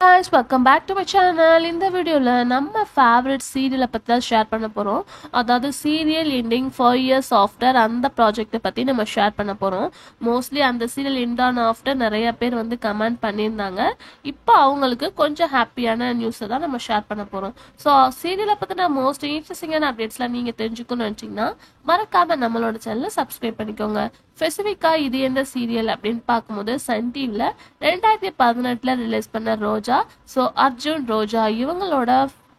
Guys, welcome back to my channel. In the video நம்ம favorite serial பத்தி தான் share பண்ண போறோம். அதாவது serial ending 4 years after அந்த ப்ராஜெக்ட் பத்தி நம்ம ஷேர் பண்ண போறோம். மோஸ்ட்லி அந்த serial end on after நிறைய பேர் வந்து கமெண்ட் பண்ணியிருந்தாங்க. இப்போ அவங்களுக்கு கொஞ்சம் ஹாப்பியான நியூஸ் தான் நம்ம ஷேர் பண்ண போறோம். ஸோ சீரியலை பத்தின மோஸ்ட் இன்ட்ரெஸ்டிங்கான அப்டேட்ஸ்லாம் நீங்க தெரிஞ்சுக்கணும்னு நினைச்சீங்கன்னா மறக்காம நம்மளோட சேனலை சப்ஸ்கிரைப் பண்ணிக்கோங்க. ஸ்பெசிஃபிக்கா இது எந்த சீரியல் அப்படின்னு பார்க்கும்போது சன் டிவில 2018 ரிலீஸ் பண்ண ரோஜா. ஸோ அர்ஜுன் ரோஜா இவங்களோட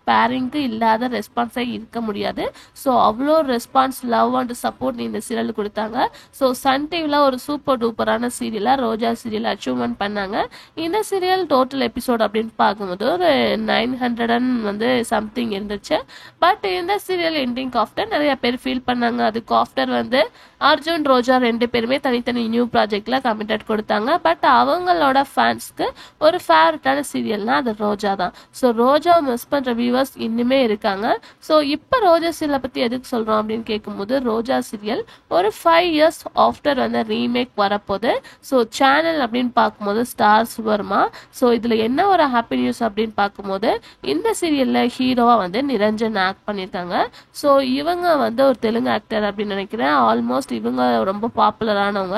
பேரிங்க்கு இல்லாத ரெஸ்பான்ஸே இருக்க முடியாது. ஸோ அவ்வளோ ரெஸ்பான்ஸ் லவ் அண்ட் சப்போர்ட் இந்த சீரியல் கொடுத்தாங்க. ஸோ சன் டிவியில் ஒரு சூப்பர் டூப்பரான சீரியலாக ரோஜா சீரியல் அச்சீவ்மெண்ட் பண்ணாங்க. இந்த சீரியல் டோட்டல் எபிசோட் அப்படின்னு பார்க்கும்போது ஒரு 900 வந்து சம்திங் இருந்துச்சு. பட் இந்த சீரியல் எண்டிங் ஆஃப்டர் நிறைய பேர் ஃபீல் பண்ணாங்க. அதுக்கு ஆஃப்டர் வந்து அர்ஜுன் ரோஜா ரெண்டு பேருமே தனித்தனி நியூ ப்ராஜெக்ட்ல கமிட்டட் கொடுத்தாங்க. பட் அவங்களோட ஃபேன்ஸ்க்கு ஒரு ஃபேவரட்டான சீரியல்னா அது ரோஜா தான். ஸோ ரோஜா மிஸ் பண்ற வியூவர்ஸ் இன்னுமே இருக்காங்க. ஸோ இப்போ ரோஜா சீரியலை பத்தி எதுக்கு சொல்றோம் அப்படின்னு கேட்கும்போது ரோஜா சீரியல் ஒரு 5 years ஆஃப்டர் வந்து ரீமேக் வரப்போகுது. ஸோ சேனல் அப்படின்னு பார்க்கும்போது ஸ்டார்ஸ் வர்மா. ஸோ இதுல என்ன ஒரு ஹாப்பி நியூஸ் அப்படின்னு பார்க்கும்போது இந்த சீரியல்ல ஹீரோவா வந்து நிரஞ்சன் ஆக்ட் பண்ணியிருக்காங்க. ஸோ இவங்க வந்து ஒரு தெலுங்கு ஆக்டர் அப்படின்னு நினைக்கிறேன். ஆல்மோஸ்ட் இவங்க ரொம்ப பாப்புலரானவங்க.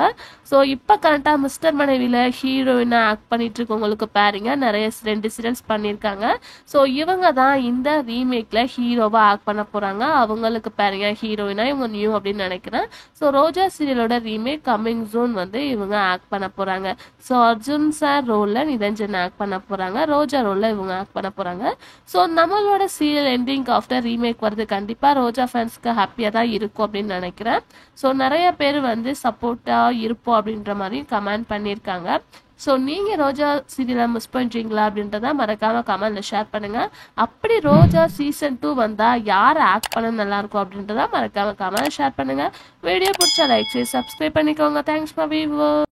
ஸோ இப்போ கரெக்டாக மிஸ்டர் மனைவியில் ஹீரோயினா ஆக்ட் பண்ணிட்டு இருக்கவங்களுக்கு பாருங்க நிறைய 2 சீரியல்ஸ் பண்ணியிருக்காங்க. ஸோ இவங்க தான் இந்த ரீமேக்ல ஹீரோவா ஆக்ட் பண்ண போறாங்க. அவங்களுக்கு பாருங்க ஹீரோயினா இவங்க நியூ அப்படின்னு நினைக்கிறேன். ஸோ ரோஜா சீரியலோட ரீமேக் கம்மிங் ஜூன் வந்து இவங்க ஆக்ட் பண்ண போறாங்க. ஸோ அர்ஜுன் சார் ரோல்ல நிரஞ்சன் ஆக்ட் பண்ண போறாங்க. ரோஜா ரோல்ல இவங்க ஆக்ட் பண்ண போறாங்க. ஸோ நம்மளோட சீரியல் எண்டிங் ஆஃப்டர் ரீமேக் வருது. கண்டிப்பா ரோஜா ஃபேன்ஸ்க்கு ஹாப்பியா தான் இருக்கும் அப்படின்னு நினைக்கிறேன். ஸோ நிறைய பேர் வந்து சப்போர்ட்டா இருப்போம் அப்படின்ற மாதிரி கமெண்ட் பண்ணியிருக்காங்க. ஸோ நீங்க ரோஜா சீரியலை மிஸ் பண்றீங்களா அப்படின்றத மறக்காம கமெண்ட்ல ஷேர் பண்ணுங்க. அப்படி ரோஜா சீசன் 2 வந்தா யார் ஆக்ட் பண்ண நல்லா இருக்கும் அப்படின்றத மறக்காம கமெண்ட் ஷேர் பண்ணுங்க. வீடியோ பிடிச்சா லைக் செய்து சப்ஸ்கிரைப் பண்ணிக்கோங்க. Thanks for viewer.